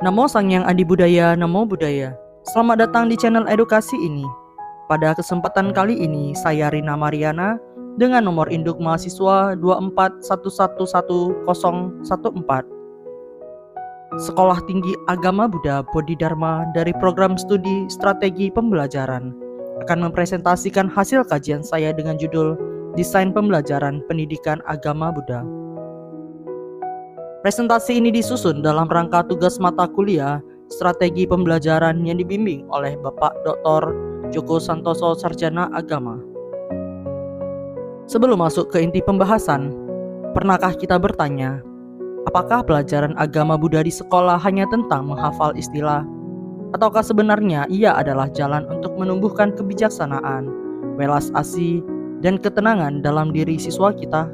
Namo Sangyang Adi Budaya, Namo Buddhaya. Selamat datang di channel edukasi ini. Pada kesempatan kali ini, saya Rina Mariana dengan nomor induk mahasiswa 241111014. Sekolah Tinggi Agama Buddha Bodhidharma dari program studi strategi pembelajaran akan mempresentasikan hasil kajian saya dengan judul Desain Pembelajaran Pendidikan Agama Buddha. Presentasi ini disusun dalam rangka tugas mata kuliah strategi pembelajaran yang dibimbing oleh Bapak Dr. Joko Santoso Sarjana Agama. Sebelum masuk ke inti pembahasan, pernahkah kita bertanya, apakah pelajaran agama Buddha di sekolah hanya tentang menghafal istilah? Ataukah sebenarnya ia adalah jalan untuk menumbuhkan kebijaksanaan, welas asih, dan ketenangan dalam diri siswa kita?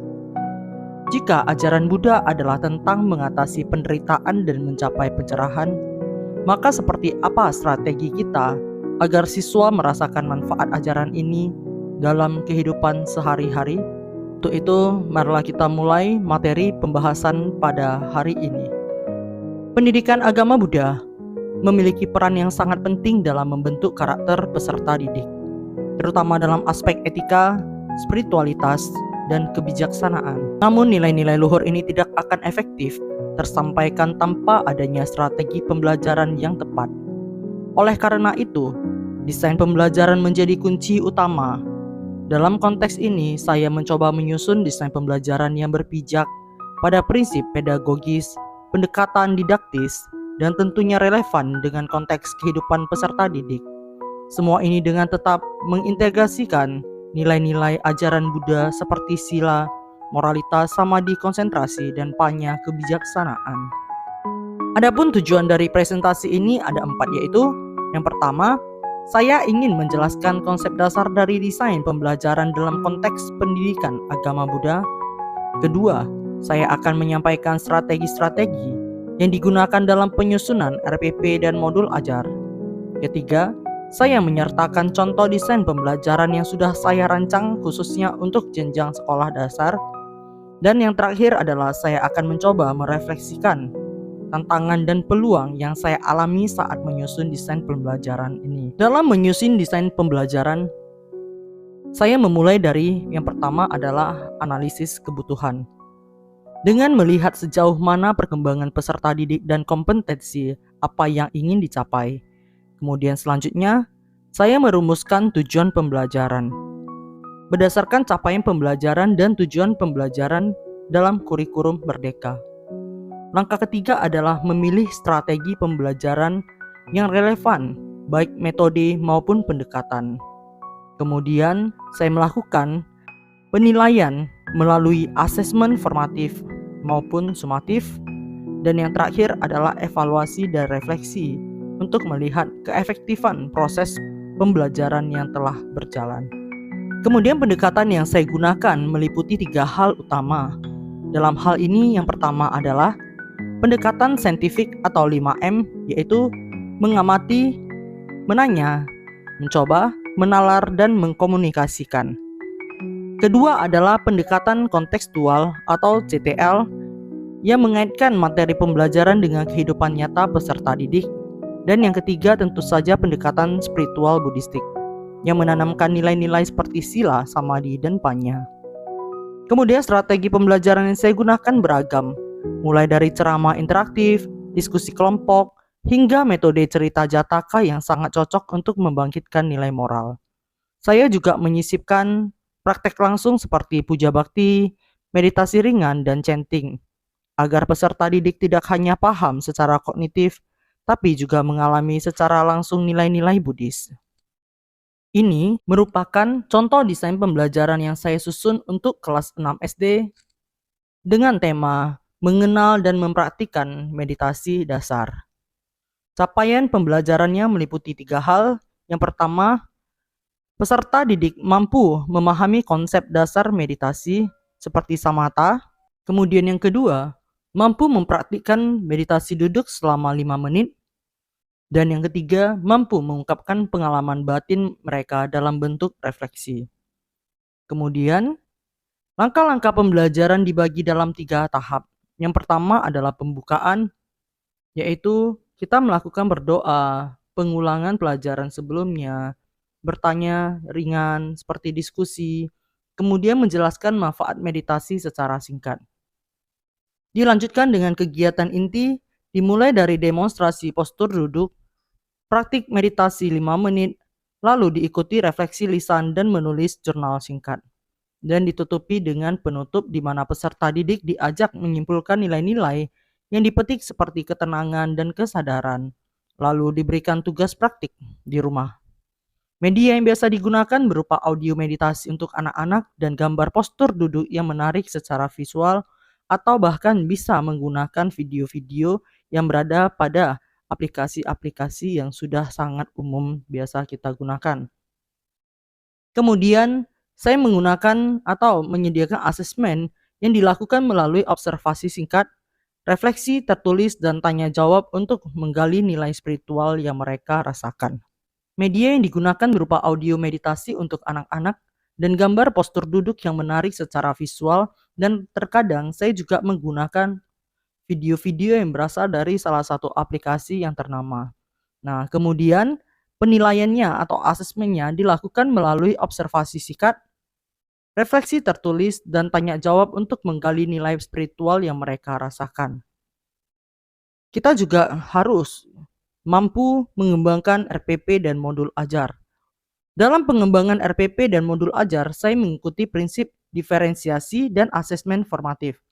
Jika ajaran Buddha adalah tentang mengatasi penderitaan dan mencapai pencerahan, maka seperti apa strategi kita agar siswa merasakan manfaat ajaran ini dalam kehidupan sehari-hari? Untuk itu, marilah kita mulai materi pembahasan pada hari ini. Pendidikan agama Buddha memiliki peran yang sangat penting dalam membentuk karakter peserta didik, terutama dalam aspek etika, spiritualitas, dan kebijaksanaan. Namun nilai-nilai luhur ini tidak akan efektif tersampaikan tanpa adanya strategi pembelajaran yang tepat. Oleh karena itu, desain pembelajaran menjadi kunci utama. Dalam konteks ini, saya mencoba menyusun desain pembelajaran yang berpijak pada prinsip pedagogis, pendekatan didaktis, dan tentunya relevan dengan konteks kehidupan peserta didik. Semua ini dengan tetap mengintegrasikan nilai-nilai ajaran Buddha seperti sila, moralitas, samadhi, konsentrasi, dan panya kebijaksanaan. Adapun tujuan dari presentasi ini ada 4, yaitu yang pertama, saya ingin menjelaskan konsep dasar dari desain pembelajaran dalam konteks pendidikan agama Buddha. Kedua, saya akan menyampaikan strategi-strategi yang digunakan dalam penyusunan RPP dan modul ajar. Ketiga, saya menyertakan contoh desain pembelajaran yang sudah saya rancang khususnya untuk jenjang sekolah dasar. Dan yang terakhir adalah saya akan mencoba merefleksikan tantangan dan peluang yang saya alami saat menyusun desain pembelajaran ini. Dalam menyusun desain pembelajaran, saya memulai dari yang pertama adalah analisis kebutuhan. Dengan melihat sejauh mana perkembangan peserta didik dan kompetensi apa yang ingin dicapai. Kemudian selanjutnya, saya merumuskan tujuan pembelajaran. Berdasarkan capaian pembelajaran dan tujuan pembelajaran dalam kurikulum merdeka. Langkah ketiga adalah memilih strategi pembelajaran yang relevan, baik metode maupun pendekatan. Kemudian, saya melakukan penilaian melalui asesmen formatif maupun sumatif. Dan yang terakhir adalah evaluasi dan refleksi untuk melihat keefektifan proses pembelajaran yang telah berjalan. Kemudian pendekatan yang saya gunakan meliputi 3 hal utama. Dalam hal ini yang pertama adalah pendekatan saintifik atau 5M, yaitu mengamati, menanya, mencoba, menalar, dan mengkomunikasikan. Kedua adalah pendekatan kontekstual atau CTL yang mengaitkan materi pembelajaran dengan kehidupan nyata peserta didik. Dan yang ketiga tentu saja pendekatan spiritual buddhistik yang menanamkan nilai-nilai seperti sila, samadhi, dan panya. Kemudian strategi pembelajaran yang saya gunakan beragam, mulai dari ceramah interaktif, diskusi kelompok, hingga metode cerita jataka yang sangat cocok untuk membangkitkan nilai moral. Saya juga menyisipkan praktek langsung seperti puja bakti, meditasi ringan, dan chanting, agar peserta didik tidak hanya paham secara kognitif, tapi juga mengalami secara langsung nilai-nilai Buddhis. Ini merupakan contoh desain pembelajaran yang saya susun untuk kelas 6 SD dengan tema mengenal dan mempraktikkan meditasi dasar. Capaian pembelajarannya meliputi 3 hal. Yang pertama, peserta didik mampu memahami konsep dasar meditasi seperti samatha. Kemudian yang kedua, mampu mempraktikkan meditasi duduk selama 5 menit. Dan yang ketiga, mampu mengungkapkan pengalaman batin mereka dalam bentuk refleksi. Kemudian, langkah-langkah pembelajaran dibagi dalam 3 tahap. Yang pertama adalah pembukaan, yaitu Kita melakukan berdoa, pengulangan pelajaran sebelumnya, bertanya ringan seperti diskusi, kemudian menjelaskan manfaat meditasi secara singkat. Dilanjutkan dengan kegiatan inti, dimulai dari demonstrasi postur duduk, praktik meditasi 5 menit, lalu diikuti refleksi lisan dan menulis jurnal singkat. Dan ditutupi dengan penutup di mana peserta didik diajak menyimpulkan nilai-nilai yang dipetik seperti ketenangan dan kesadaran, lalu diberikan tugas praktik di rumah. Media yang biasa digunakan berupa audio meditasi untuk anak-anak dan gambar postur duduk yang menarik secara visual, atau bahkan bisa menggunakan video-video yang berada pada aplikasi-aplikasi yang sudah sangat umum biasa kita gunakan. Kemudian, saya menggunakan atau menyediakan asesmen yang dilakukan melalui observasi singkat, refleksi tertulis, dan tanya jawab untuk menggali nilai spiritual yang mereka rasakan. Media yang digunakan berupa audio meditasi untuk anak-anak dan gambar postur duduk yang menarik secara visual, dan terkadang saya juga menggunakan video-video yang berasal dari salah satu aplikasi yang ternama. Nah, kemudian penilaiannya atau asesmennya dilakukan melalui observasi singkat, refleksi tertulis, dan tanya jawab untuk menggali nilai spiritual yang mereka rasakan. Kita juga harus mampu mengembangkan RPP dan modul ajar. Dalam pengembangan RPP dan modul ajar, saya mengikuti prinsip diferensiasi dan asesmen formatif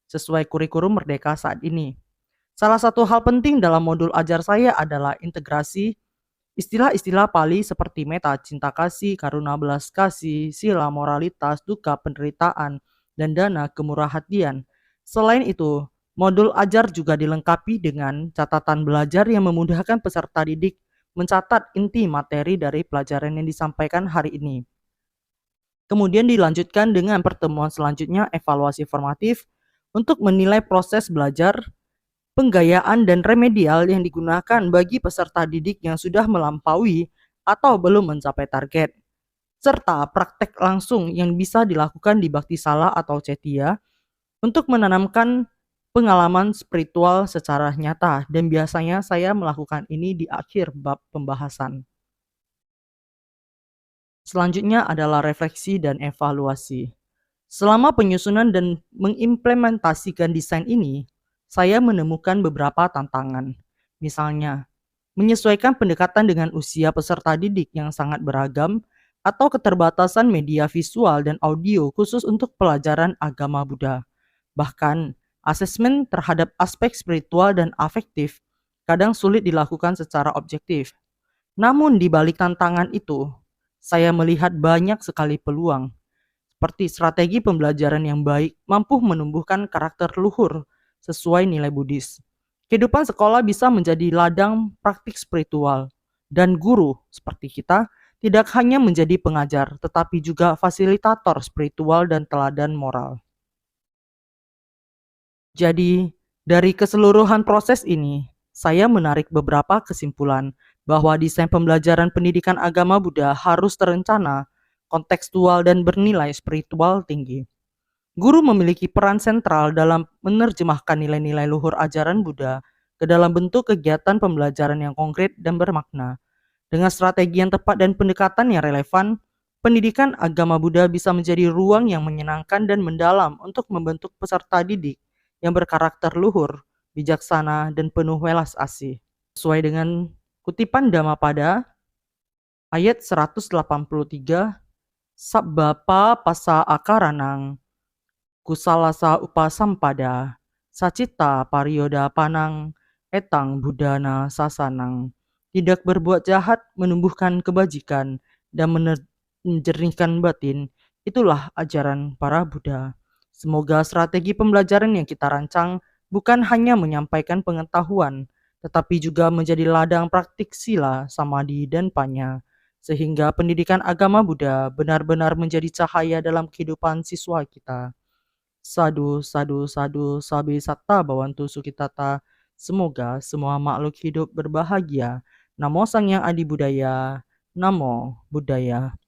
sesuai kurikulum Merdeka saat ini. Salah satu hal penting dalam modul ajar saya adalah integrasi istilah-istilah Pali seperti meta, cinta kasih, karuna belas kasih, sila, moralitas, duka, penderitaan, dan dana, kemurah hatian. Selain itu, modul ajar juga dilengkapi dengan catatan belajar yang memudahkan peserta didik mencatat inti materi dari pelajaran yang disampaikan hari ini. Kemudian dilanjutkan dengan pertemuan selanjutnya, evaluasi formatif, untuk menilai proses belajar, penggayaan, dan remedial yang digunakan bagi peserta didik yang sudah melampaui atau belum mencapai target, serta praktek langsung yang bisa dilakukan di Bakti Sala atau Cetia untuk menanamkan pengalaman spiritual secara nyata, dan biasanya saya melakukan ini di akhir bab pembahasan. Selanjutnya adalah refleksi dan evaluasi. Selama penyusunan dan mengimplementasikan desain ini, saya menemukan beberapa tantangan. Misalnya, menyesuaikan pendekatan dengan usia peserta didik yang sangat beragam, atau keterbatasan media visual dan audio khusus untuk pelajaran agama Buddha. Bahkan, asesmen terhadap aspek spiritual dan afektif kadang sulit dilakukan secara objektif. Namun di balik tantangan itu, saya melihat banyak sekali peluang, seperti strategi pembelajaran yang baik mampu menumbuhkan karakter luhur sesuai nilai Buddhis. Kehidupan sekolah bisa menjadi ladang praktik spiritual, dan guru seperti kita tidak hanya menjadi pengajar, tetapi juga fasilitator spiritual dan teladan moral. Jadi, dari keseluruhan proses ini, saya menarik beberapa kesimpulan bahwa desain pembelajaran pendidikan agama Buddha harus terencana, kontekstual, dan bernilai spiritual tinggi. Guru memiliki peran sentral dalam menerjemahkan nilai-nilai luhur ajaran Buddha ke dalam bentuk kegiatan pembelajaran yang konkret dan bermakna. Dengan strategi yang tepat dan pendekatan yang relevan, pendidikan agama Buddha bisa menjadi ruang yang menyenangkan dan mendalam untuk membentuk peserta didik yang berkarakter luhur, bijaksana, dan penuh welas asih. Sesuai dengan kutipan Dhammapada ayat 183, Sabbapa pasa akaranang, kusalasa upasampada, sacita pariyoda panang, etang budana sasanang. Tidak berbuat jahat menumbuhkan kebajikan dan menjernihkan batin, itulah ajaran para Buddha. Semoga strategi pembelajaran yang kita rancang bukan hanya menyampaikan pengetahuan, tetapi juga menjadi ladang praktik sila, samadhi, dan panya, sehingga pendidikan agama Buddha benar-benar menjadi cahaya dalam kehidupan siswa kita. Sadu, sadu, sadu, sabi satta bawantu sukitata. Semoga semua makhluk hidup berbahagia. Namo Sang Hyang Adi Budaya. Namo Buddhaya.